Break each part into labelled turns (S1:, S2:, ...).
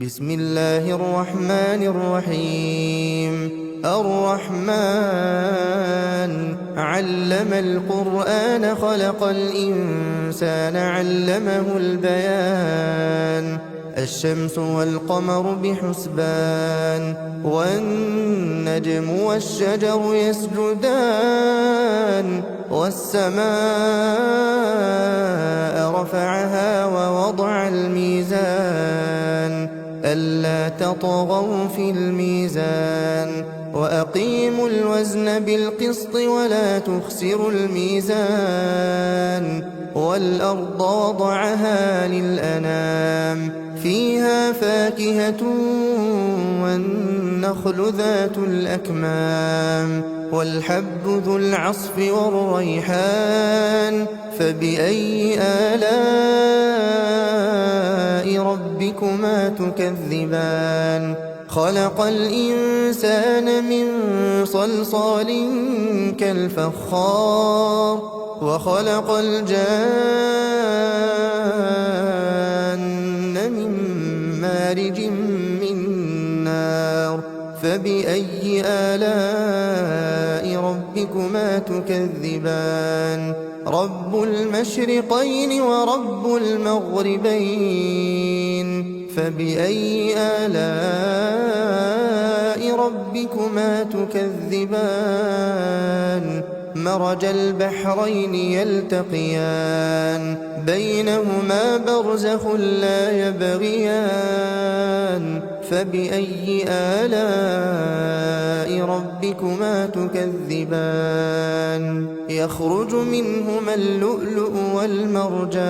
S1: بسم الله الرحمن الرحيم. الرحمن علم القرآن خلق الإنسان علمه البيان. الشمس والقمر بحسبان والنجم والشجر يسجدان والسماء رفعها ووضع الميزان ألا تطغوا في الميزان وأقيموا الوزن بالقسط ولا تخسروا الميزان والأرض وضعها للأنام فيها فاكهة والنخل ذات الأكمام والحب ذو العصف والريحان فبأي آلاء ربكما تكذبان خلق الإنسان من صلصال كالفخار وخلق الجان من مارج من نار فبأي آلاء ربكما تكذبان رب المشرقين ورب المغربين فبأي آلاء ربكما تكذبان مرج البحرين يلتقيان بينهما برزخ لا يبغيان فبأي آلاء ربكما تكذبان يخرج منهما اللؤلؤ والمرجان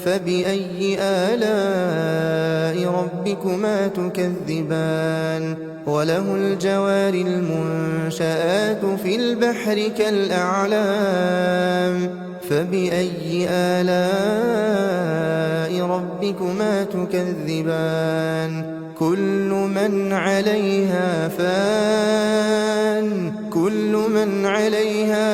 S1: فبأي آلاء ربكما تكذبان وله الجوار المنشآت في البحر كالأعلام فبأي آلاء ربكما تكذبان كل من عليها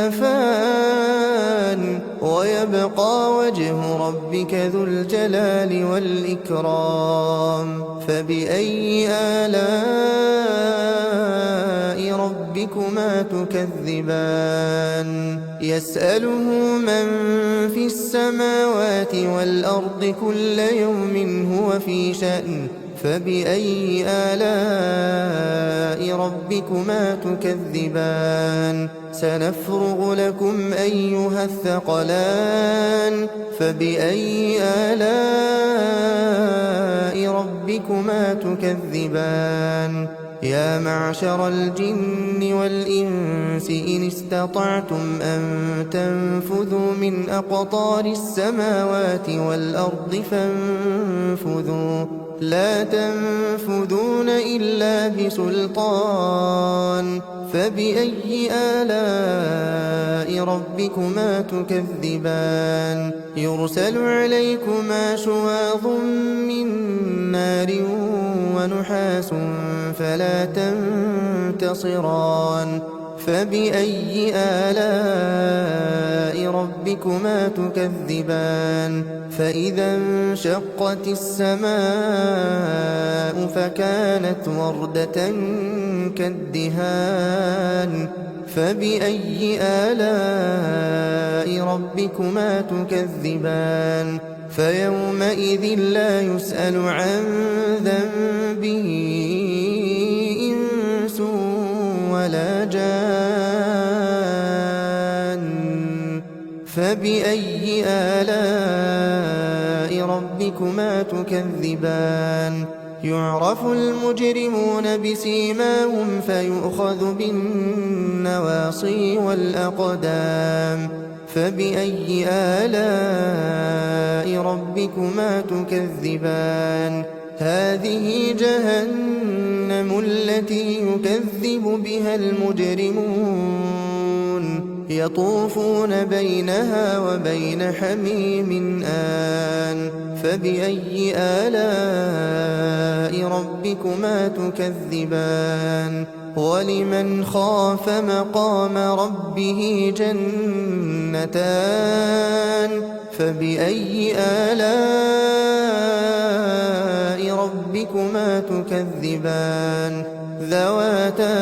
S1: فان ويبقى وجه ربك ذو الجلال والإكرام فبأي آلاء ربكما تكذبان يسأله من في السماوات والأرض كل يوم هو في شأن فبأي آلاء ربكما تكذبان سنفرغ لكم أيها الثقلان فبأي آلاء ربكما تكذبان يا معشر الجن والإنس إن استطعتم أن تنفذوا من أقطار السماوات والأرض فانفذوا لا تنفذون إلا بسلطان فبأي آلاء ربكما تكذبان يرسل عليكما شواظ من نار ونحاس فلا تنتصران فبأي آلاء ربكما تكذبان فإذا انشقت السماء فكانت وردة كالدهان فبأي آلاء ربكما تكذبان فيومئذ لا يسأل عن ذنبه إنس ولا جان فبأي آلاء ربكما تكذبان يعرف المجرمون بسيماهم فيؤخذ بالنواصي والأقدام فبأي آلاء ربكما تكذبان هذه جهنم التي يكذب بها المجرمون يطوفون بينها وبين حميم آن فبأي آلاء ربكما تكذبان ولمن خاف مقام ربه جنتان فبأي آلاء ربكما تكذبان ذواتا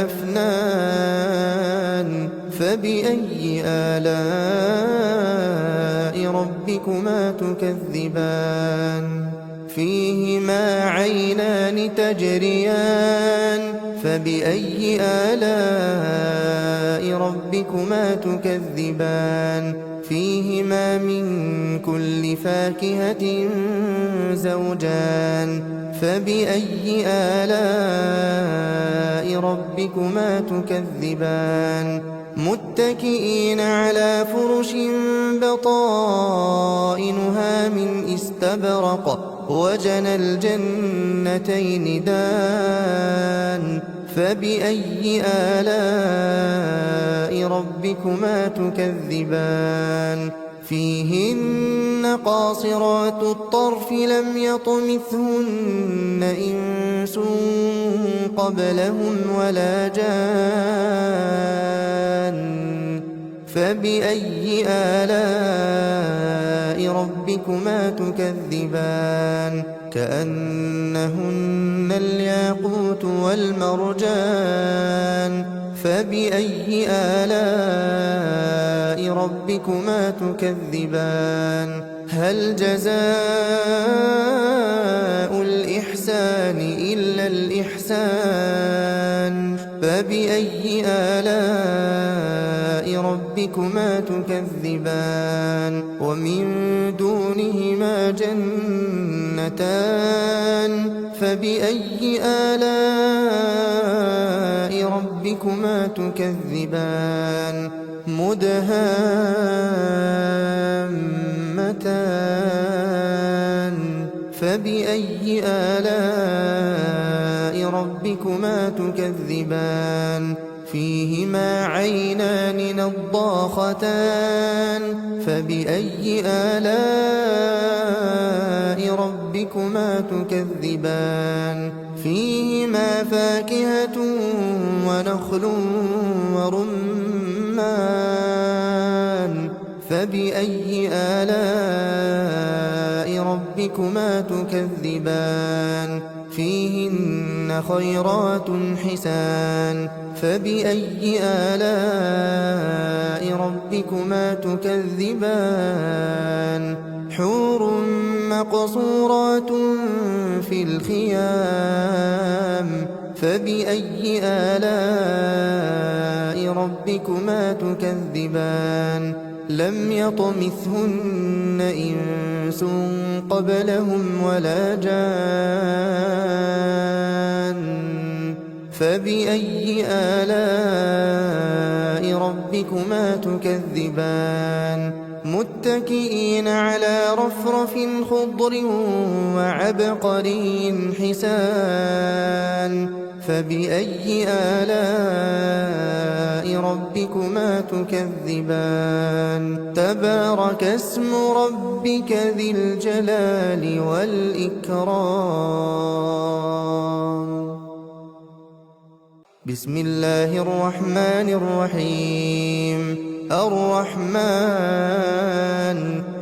S1: أفنان فبأي آلاء ربكما تكذبان فيهما عينان تجريان فبأي آلاء ربكما تكذبان فيهما من كل فاكهة زوجان فبأي آلاء ربكما تكذبان متكئين على فرش بطائنها من استبرق وجنى الجنتين دان فبأي آلاء ربكما تكذبان فيهن قاصرات الطرف لم يطمثهن إنس قبلهم ولا جان فبأي آلاء ربكما تكذبان كأنهن الياقوت والمرجان فبأي آلاء ربكما تكذبان هل جزاء الإحسان إلا الإحسان فبأي آلاء ربكما تكذبان ومن دونهما جنتان فبأي آلاء ربكما تكذبان مدهامتان فبأي آلاء ربكما تكذبان فيهما عينان نضاختان فبأي آلاء ربكما تكذبان فيهما فاكهة ونخل ورمان فبأي آلاء ربكما تكذبان فيهن خيرات حسان فبأي آلاء ربكما تكذبان حور مقصورات في الخيام فبأي آلاء ربكما تكذبان لم يطمثهن إنس قبلهم ولا جان فبأي آلاء ربكما تكذبان متكئين على رفرف خضر وعبقري حسان فبأي آلاء ربكما تكذبان تبارك اسم ربك ذي الجلال والإكرام بسم الله الرحمن الرحيم الرحمن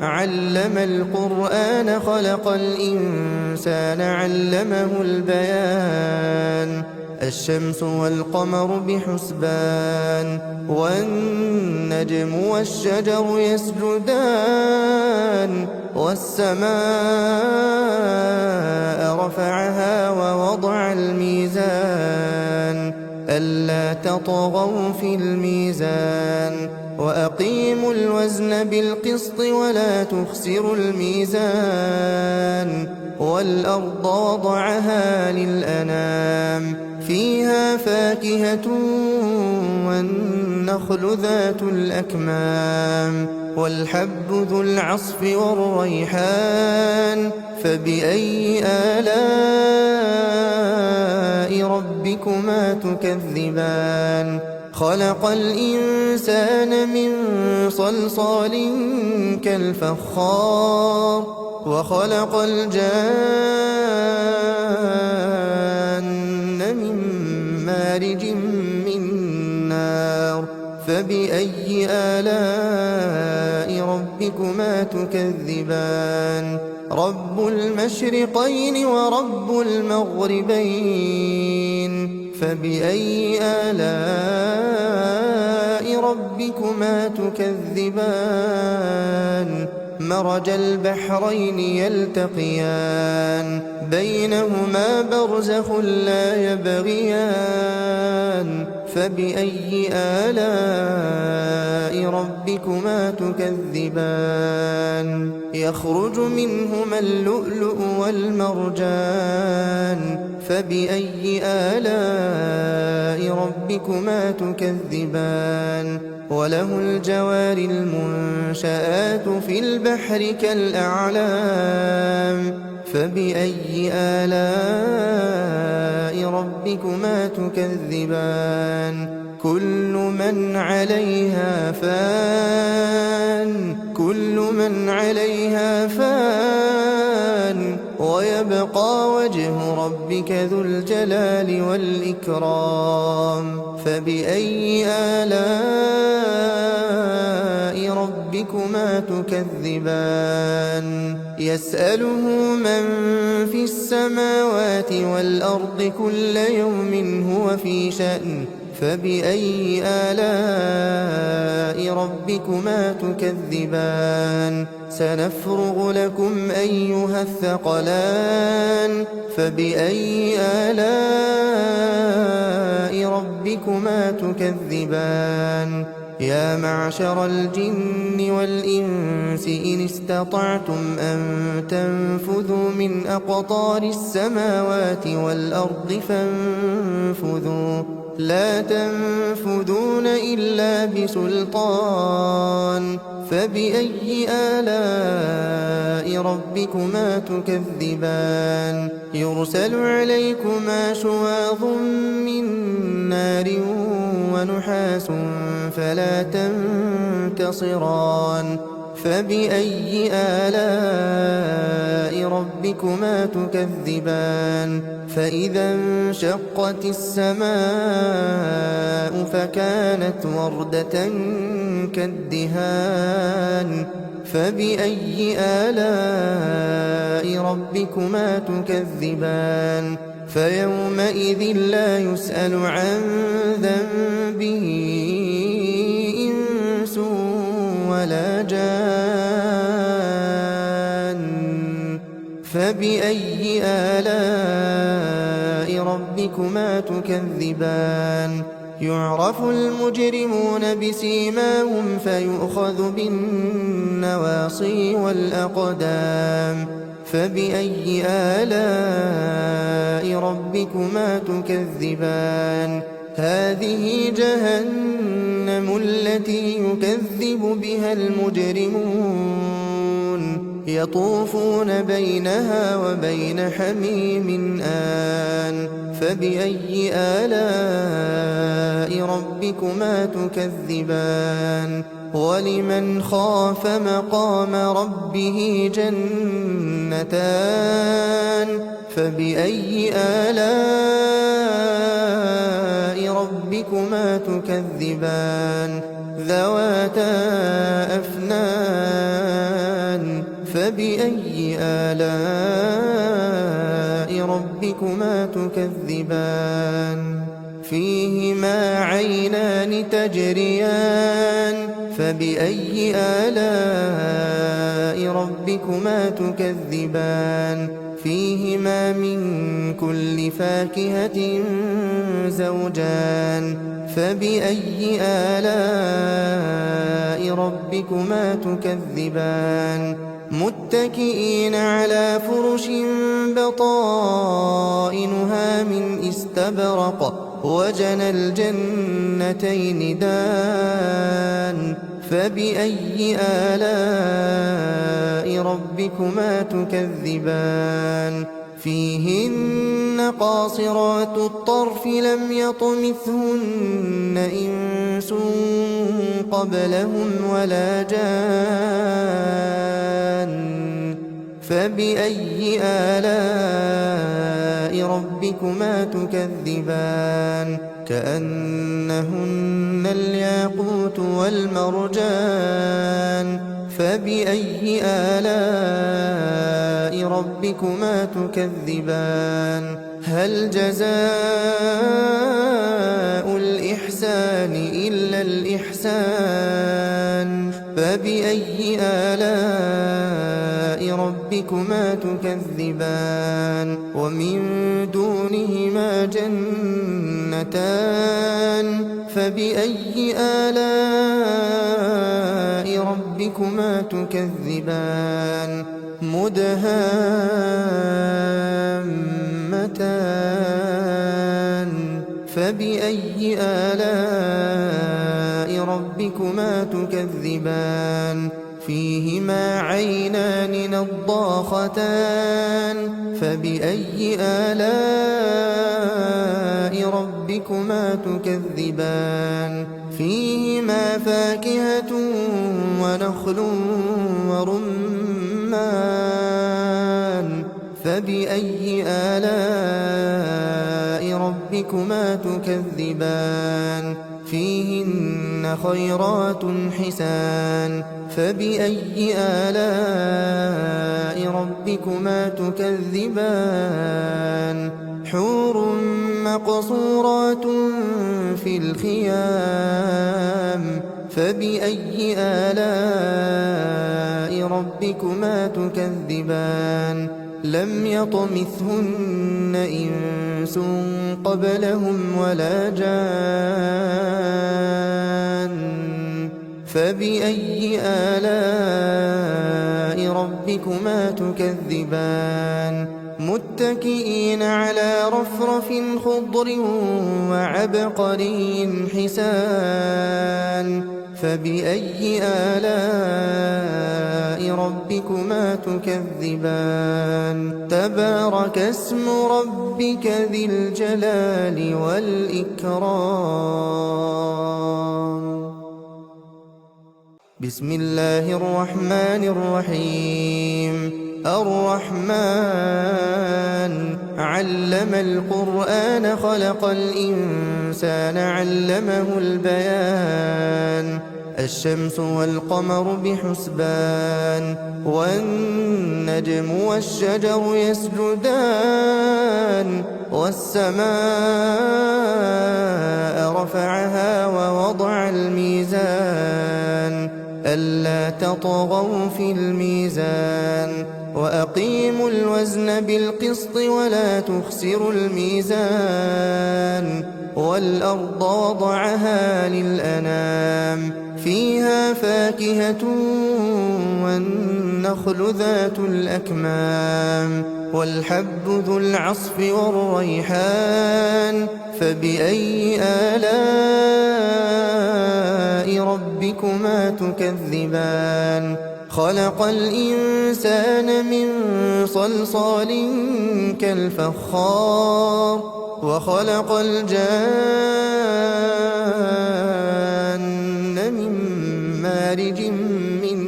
S1: علم القرآن خلق الإنسان علمه البيان الشمس والقمر بحسبان والنجم والشجر يسجدان والسماء رفعها ووضع الميزان ألا تطغوا في الميزان وأقيموا الوزن بالقسط ولا تخسروا الميزان والأرض وضعها للأنام فيها فاكهة والنخل ذات الأكمام والحب ذو العصف والريحان فبأي آلاء ربكما تكذبان خلق الإنسان من صلصال كالفخار وخلق الجان من مارج من نار فبأي آلاء ربكما تكذبان رب المشرقين ورب المغربين فبأي آلاء ربكما تكذبان مرج البحرين يلتقيان بينهما برزخ لا يبغيان فبأي آلاء ربكما تكذبان يخرج منهما اللؤلؤ والمرجان فبأي آلاء ربكما تكذبان وله الجوار المنشآت في البحر كالأعلام فبأي آلاء ربكما تكذبان كل من عليها فان ويبقى وجه ربك ذو الجلال والإكرام فبأي آلاء ربكما تكذبان يسأله من في السماوات والأرض كل يوم هو في شأن فبأي آلاء ربكما تكذبان سنفرغ لكم أيها الثقلان فبأي آلاء ربكما تكذبان يا معشر الجن والإنس إن استطعتم أن تنفذوا من أقطار السماوات والأرض فانفذوا لا تنفذون إلا بسلطان فبأي آلاء ربكما تكذبان يرسل عليكما شواظ من نار ونحاس فلا تنتصران فبأي آلاء ربكما تكذبان فإذا انشقت السماء فكانت وردة كالدهان فبأي آلاء ربكما تكذبان فيومئذ لا يسأل عن ذنبه إنس ولا جان فبأي آلاء ربكما تكذبان يعرف المجرمون بسيماهم فيؤخذ بالنواصي والأقدام فبأي آلاء ربكما تكذبان هذه جهنم التي يكذب بها المجرمون يطوفون بينها وبين حميم آن فبأي آلاء ربكما تكذبان ولمن خاف مقام ربه جنتان فبأي آلاء ربكما تكذبان ذواتا أفنان فبأي آلاء ربكما تكذبان فيهما عينان تجريان فبأي آلاء ربكما تكذبان فيهما من كل فاكهة زوجان فبأي آلاء ربكما تكذبان متكئين على فرش بطائنها من استبرق وجنى الجنتين دان فبأي آلاء ربكما تكذبان فيهن قاصرات الطرف لم يطمثهن إنس قبلهم ولا جان فبأي آلاء ربكما تكذبان كأنهن الياقوت والمرجان فبأي آلاء ربكما تكذبان هل جزاء الإحسان إلا الإحسان فبأي آلاء ربكما تكذبان ومن دونهما جنتان فبأي آلاء ربكما تكذبان مدهامتان فبأي آلاء ربكما تكذبان فيهما عينان نضاختان فبأي آلاء ربكما تكذبان فيهما فاكهة ونخل ورمان فبأي آلاء ربكما تكذبان فيهن خيرات حسان فبأي آلاء ربكما تكذبان حور مقصورات في الخيام فبأي آلاء ربكما تكذبان لم يطمثهن إنس قبلهم ولا جان فبأي آلاء ربكما تكذبان متكئين على رفرف خضر وعبقري حسان فبأي آلاء ربكما تكذبان تبارك اسم ربك ذي الجلال والإكرام بسم الله الرحمن الرحيم الرحمن علم القرآن خلق الإنسان علمه البيان الشمس والقمر بحسبان والنجم والشجر يسجدان والسماء رفعها ووضع الميزان ألا تطغوا في الميزان وأقيموا الوزن بالقسط ولا تخسروا الميزان والأرض وضعها للأنام فيها فاكهة والنخل ذات الأكمام والحب ذو العصف والريحان فبأي آلاء ربكما تكذبان خلق الإنسان من صلصال كالفخار وخلق الجان من مارج من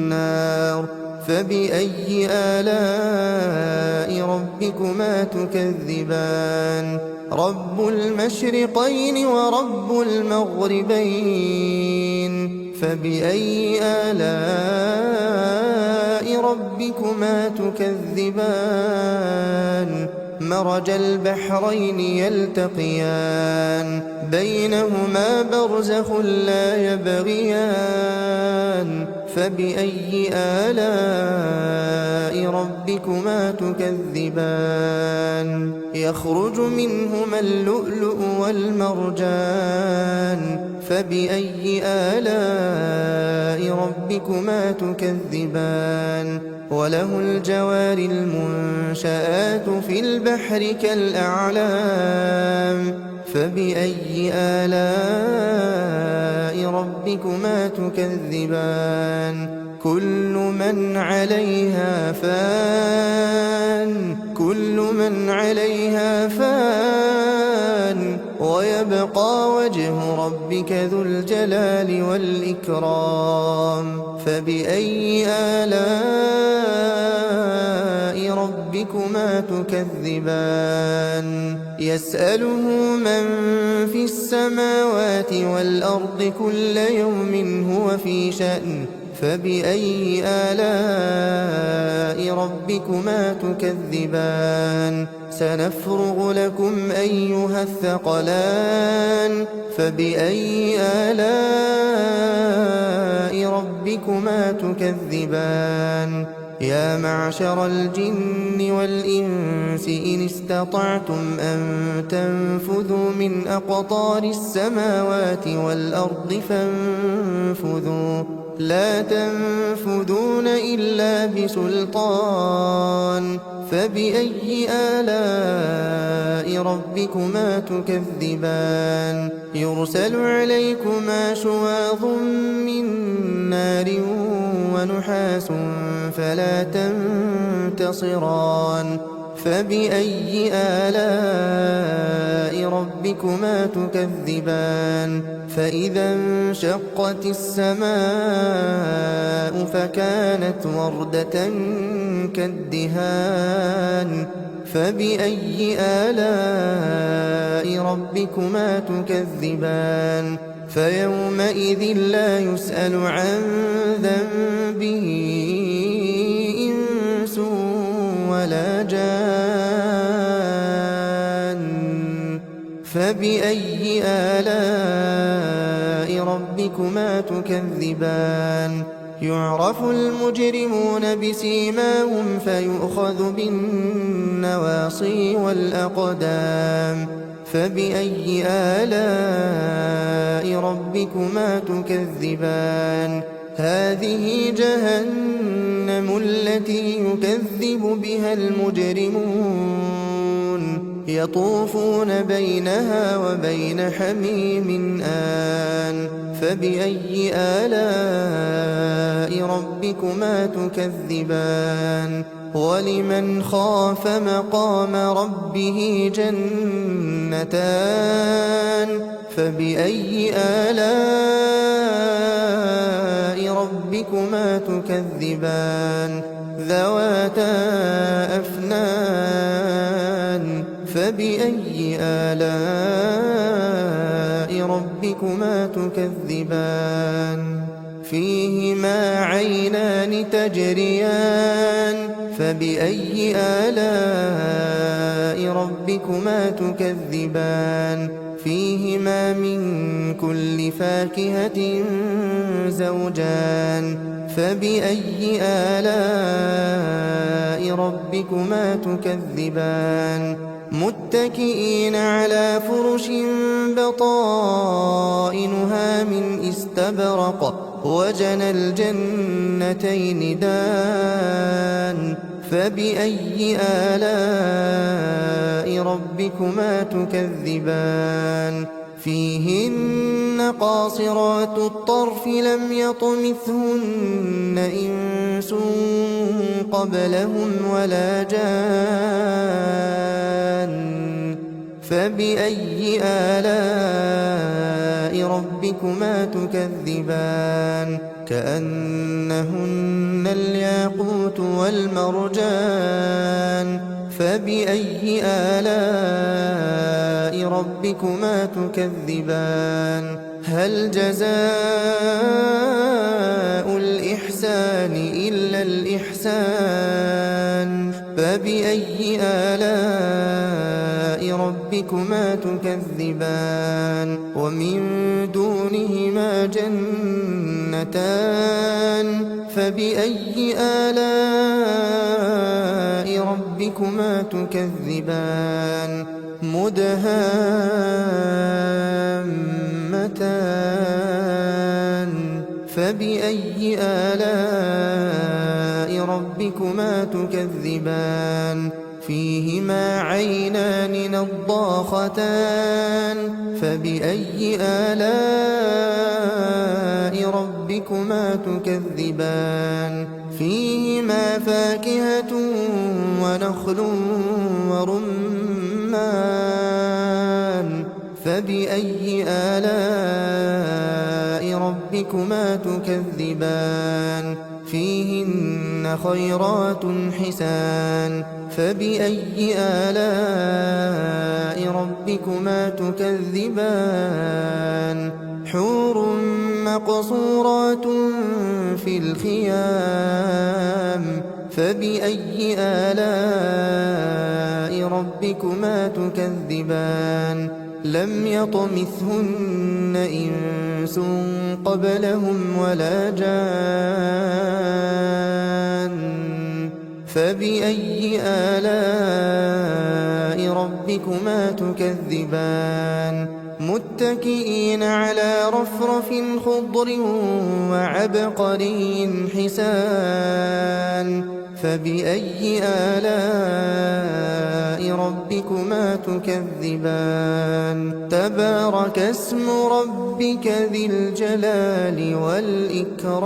S1: نار فبأي آلاء ربكما تكذبان رب المشرقين ورب المغربين فبأي آلاء ربكما تكذبان مرج البحرين يلتقيان بينهما برزخ لا يبغيان فبأي آلاء ربكما تكذبان يخرج منهما اللؤلؤ والمرجان فبأي آلاء ربكما تكذبان وله الجوار المنشآت في البحر كالأعلام فبأي آلاء ربكما تكذبان كل من عليها فان ويبقى وجه ربك ذو الجلال والإكرام فبأي آلاء ربكما تكذبان يسأله من في السماوات والأرض كل يوم هو في شأن فبأي آلاء ربكما تكذبان سنفرغ لكم أيها الثقلان فبأي آلاء ربكما تكذبان يا معشر الجن والإنس إن استطعتم أن تنفذوا من أقطار السماوات والأرض فانفذوا لا تنفذون إلا بسلطان فبأي آلاء ربكما تكذبان يرسل عليكما شواظ من نار ونحاس فلا تنتصران فبأي آلاء ربكما تكذبان فإذا انشقت السماء فكانت وردة كالدهان فبأي آلاء ربكما تكذبان فيومئذ لا يسأل عن ذنبه إنس ولا جان فبأي آلاء ربكما تكذبان يعرف المجرمون بسيماهم فيؤخذ بالنواصي والأقدام فبأي آلاء ربكما تكذبان هذه جهنم التي يكذب بها المجرمون يطوفون بينها وبين حميم آن فبأي آلاء ربكما تكذبان ولمن خاف مقام ربه جنتان فبأي آلاء ربكما تكذبان ذواتا أفنان فبأي آلاء ربكما تكذبان فيهما عينان تجريان فبأي آلاء ربكما تكذبان فيهما من كل فاكهة زوجان فبأي آلاء ربكما تكذبان متكئين على فرش بطائنها من استبرق وجنى الجنتين دان فبأي آلاء ربكما تكذبان فيهن قاصرات الطرف لم يطمثهن إنس قبلهم ولا جان فبأي آلاء ربكما تكذبان كأنهن الياقوت والمرجان فبأي آلاء ربكما تكذبان هل جزاء الإحسان إلا الإحسان فبأي آلاء ربكما تكذبان ومن دونهما جنتان فبأي آلاء ربكما تكذبان مدهامتان فبأي آلاء ربكما تكذبان فيهما عينان نضاختان فبأي آلاء ربكما تكذبان فيهما فاكهة ونخل ورمان فبأي آلاء ربكما تكذبان فيهن خيرات حسان فبأي آلاء ربكما تكذبان حور مقصورات في الخيام فبأي آلاء ربكما تكذبان لم يطمثهن إنس قبلهم ولا جان فبأي آلاء ربكما تكذبان متكئين على رفرف خضر وعبقري حسان فبأي آلاء ربكما تكذبان تبارك اسم ربك ذي الجلال والإكرام